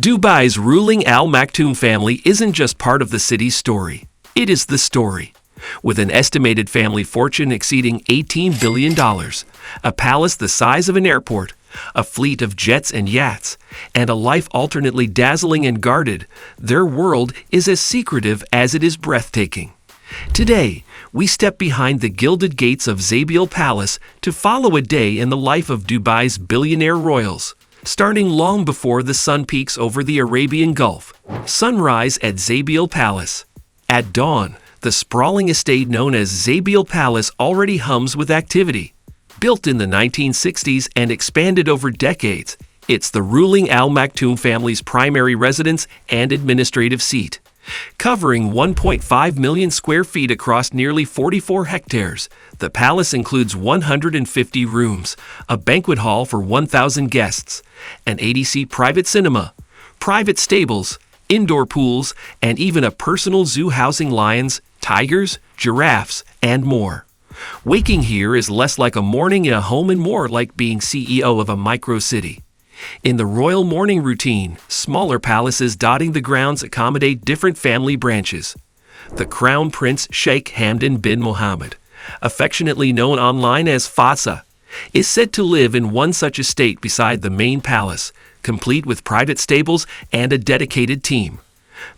Dubai's ruling Al Maktoum family isn't just part of the city's story. It is the story. With an estimated family fortune exceeding $18 billion, a palace the size of an airport, a fleet of jets and yachts, and a life alternately dazzling and guarded, their world is as secretive as it is breathtaking. Today, we step behind the gilded gates of Zabiel Palace to follow a day in the life of Dubai's billionaire royals. Starting long before the sun peaks over the Arabian Gulf. Sunrise at Zabiel Palace. At dawn, the sprawling estate known as Zabiel Palace already hums with activity. Built in the 1960s and expanded over decades, it's the ruling Al Maktoum family's primary residence and administrative seat. Covering 1.5 million square feet across nearly 44 hectares, the palace includes 150 rooms, a banquet hall for 1,000 guests, an 80-seat private cinema, private stables, indoor pools, and even a personal zoo housing lions, tigers, giraffes, and more. Waking here is less like a morning in a home and more like being CEO of a micro-city. In the royal morning routine, smaller palaces dotting the grounds accommodate different family branches. The Crown Prince Sheikh Hamdan bin Mohammed, affectionately known online as Fasa, is said to live in one such estate beside the main palace, complete with private stables and a dedicated team.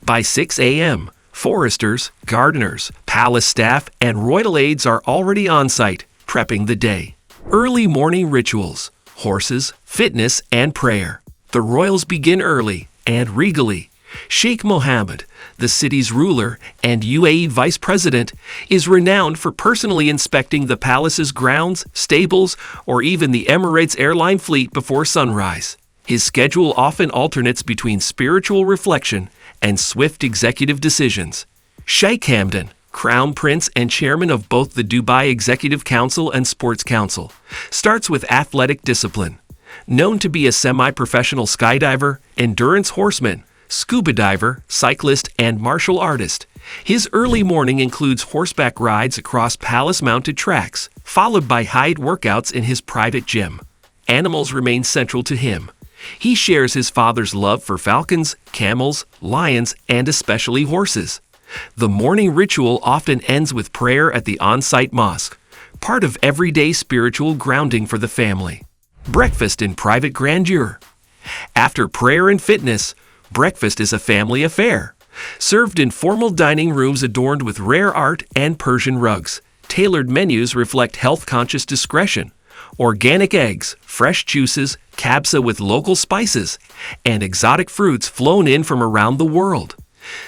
By 6 a.m., foresters, gardeners, palace staff, and royal aides are already on site, prepping the day. Early morning rituals. Horses, fitness, and prayer. The royals begin early and regally. Sheikh Mohammed, the city's ruler and UAE vice president, is renowned for personally inspecting the palace's grounds, stables, or even the Emirates airline fleet before sunrise. His schedule often alternates between spiritual reflection and swift executive decisions. Sheikh Hamdan, Crown Prince and chairman of both the Dubai Executive Council and Sports Council, starts with athletic discipline. Known to be a semi-professional skydiver, endurance horseman, scuba diver, cyclist, and martial artist, his early morning includes horseback rides across palace-mounted tracks, followed by HIIT workouts in his private gym. Animals remain central to him. He shares his father's love for falcons, camels, lions, and especially horses. The morning ritual often ends with prayer at the on-site mosque, part of everyday spiritual grounding for the family. Breakfast in private grandeur. After prayer and fitness, breakfast is a family affair. Served in formal dining rooms adorned with rare art and Persian rugs, tailored menus reflect health-conscious discretion. Organic eggs, fresh juices, kabsa with local spices, and exotic fruits flown in from around the world.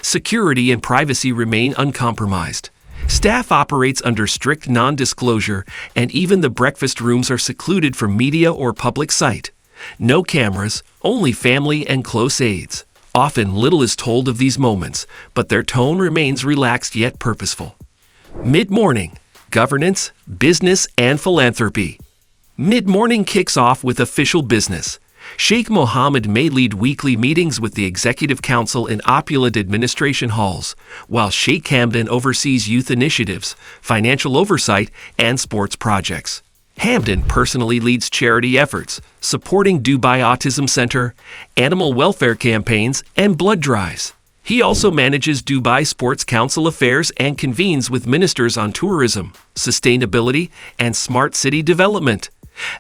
Security and privacy remain uncompromised. Staff operates under strict non-disclosure, and even the breakfast rooms are secluded from media or public sight. No cameras, only family and close aides. Often little is told of these moments, but their tone remains relaxed yet purposeful. Mid-morning, governance, business, and philanthropy. Mid-morning kicks off with official business. Sheikh Mohammed may lead weekly meetings with the Executive Council in opulent administration halls, while Sheikh Hamdan oversees youth initiatives, financial oversight, and sports projects. Hamdan personally leads charity efforts, supporting Dubai Autism Center, animal welfare campaigns, and blood drives. He also manages Dubai Sports Council affairs and convenes with ministers on tourism, sustainability, and smart city development.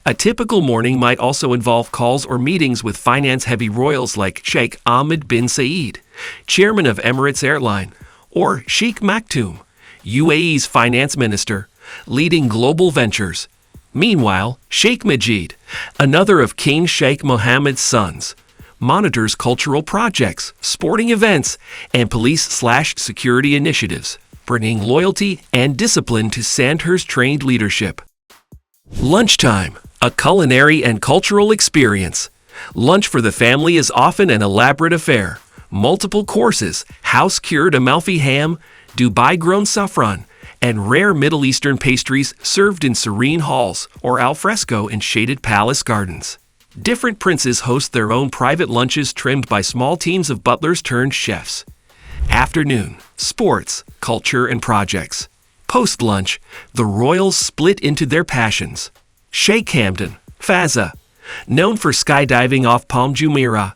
A typical morning might also involve calls or meetings with finance-heavy royals like Sheikh Ahmed bin Saeed, chairman of Emirates Airline, or Sheikh Maktoum, UAE's finance minister, leading global ventures. Meanwhile, Sheikh Majid, another of King Sheikh Mohammed's sons, monitors cultural projects, sporting events, and police/security initiatives, bringing loyalty and discipline to Sandhurst-trained leadership. Lunchtime, a culinary and cultural experience. Lunch for the family is often an elaborate affair. Multiple courses, house-cured Amalfi ham, Dubai-grown saffron, and rare Middle Eastern pastries served in serene halls or al fresco in shaded palace gardens. Different princes host their own private lunches trimmed by small teams of butlers turned chefs. Afternoon, sports, culture, and projects. Post-lunch, the royals split into their passions. Sheikh Hamdan, Fazza, known for skydiving off Palm Jumeirah,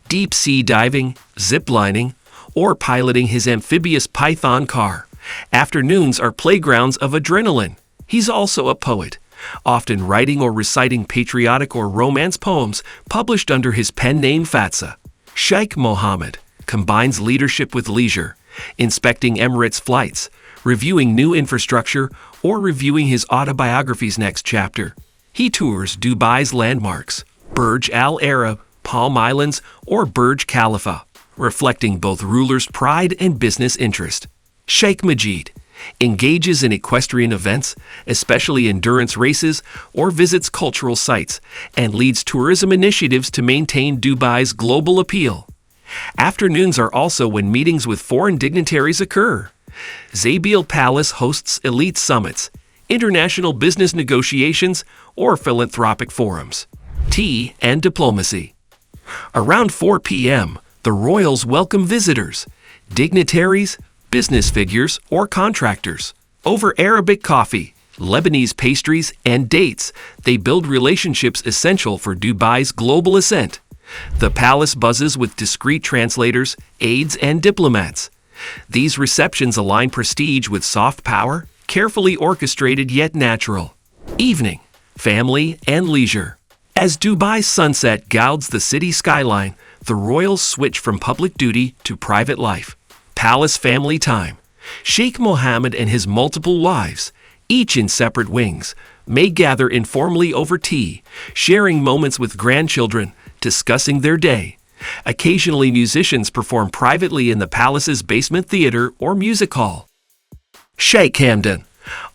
deep-sea diving, ziplining, or piloting his amphibious Python car. Afternoons are playgrounds of adrenaline. He's also a poet, often writing or reciting patriotic or romance poems published under his pen name Fatsa. Sheikh Mohammed combines leadership with leisure, inspecting Emirates flights, reviewing new infrastructure, or reviewing his autobiography's next chapter. He tours Dubai's landmarks, Burj Al Arab, Palm Islands, or Burj Khalifa, reflecting both rulers' pride and business interest. Sheikh Majid engages in equestrian events, especially endurance races, or visits cultural sites, and leads tourism initiatives to maintain Dubai's global appeal. Afternoons are also when meetings with foreign dignitaries occur. Zabil Palace hosts elite summits, international business negotiations, or philanthropic forums. Tea and diplomacy. Around 4 p.m., the royals welcome visitors, dignitaries, business figures, or contractors. Over Arabic coffee, Lebanese pastries, and dates, they build relationships essential for Dubai's global ascent. The palace buzzes with discreet translators, aides, and diplomats. These receptions align prestige with soft power, carefully orchestrated yet natural. Evening, family, and leisure. As Dubai's sunset gouds the city skyline, the royals switch from public duty to private life. Palace family time. Sheikh Mohammed and his multiple wives, each in separate wings, may gather informally over tea, sharing moments with grandchildren, discussing their day. Occasionally, musicians perform privately in the palace's basement theater or music hall. Sheikh Hamdan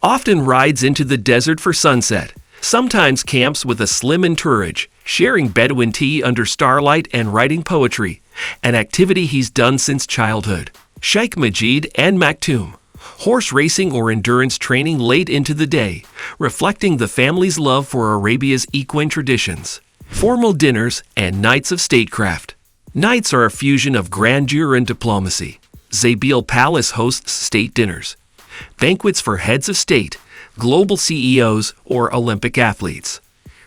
often rides into the desert for sunset, sometimes camps with a slim entourage, sharing Bedouin tea under starlight and writing poetry, an activity he's done since childhood. Sheikh Majid and Maktoum, horse racing or endurance training late into the day, reflecting the family's love for Arabia's equine traditions. Formal dinners and nights of statecraft. Nights are a fusion of grandeur and diplomacy. Zabil Palace hosts state dinners, banquets for heads of state, global CEOs, or Olympic athletes.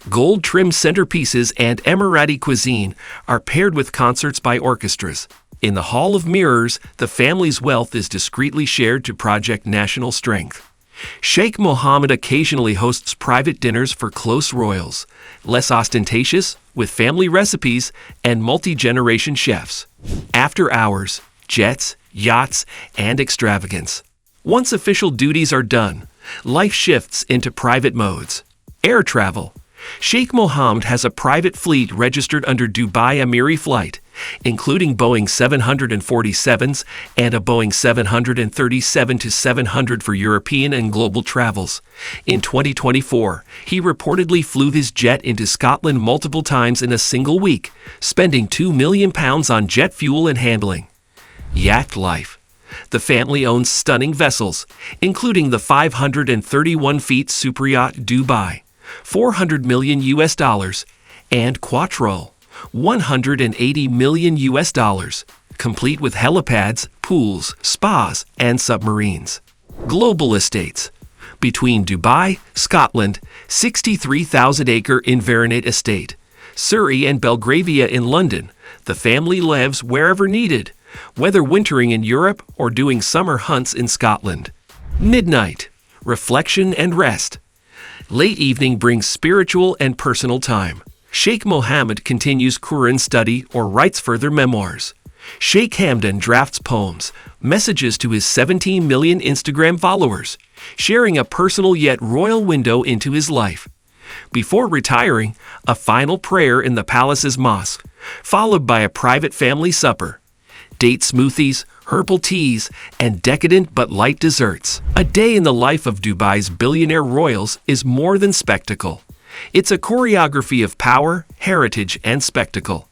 Gold-trimmed centerpieces and Emirati cuisine are paired with concerts by orchestras. In the Hall of Mirrors, the family's wealth is discreetly shared to project national strength. Sheikh Mohammed occasionally hosts private dinners for close royals, less ostentatious, with family recipes and multi-generation chefs. After hours, jets, yachts, and extravagance. Once official duties are done, life shifts into private modes. Air travel. Sheikh Mohammed has a private fleet registered under Dubai Emiri Flight, including Boeing 747s and a Boeing 737-700 for European and global travels. In 2024, he reportedly flew his jet into Scotland multiple times in a single week, spending £2 million on jet fuel and handling. Yacht life. The family owns stunning vessels, including the 531 feet superyacht Dubai, $400 million, and Quattrol, $180 million, complete with helipads, pools, spas, and submarines. Global estates. Between Dubai, Scotland, 63,000-acre Invernate estate, Surrey and Belgravia in London, the family lives wherever needed, whether wintering in Europe or doing summer hunts in Scotland. Midnight. Reflection and rest. Late evening brings spiritual and personal time. Sheikh Mohammed continues Quran study or writes further memoirs. Sheikh Hamdan drafts poems, messages to his 17 million Instagram followers, sharing a personal yet royal window into his life. Before retiring, a final prayer in the palace's mosque, followed by a private family supper. Date smoothies, herbal teas, and decadent but light desserts. A day in the life of Dubai's billionaire royals is more than spectacle. It's a choreography of power, heritage, and spectacle.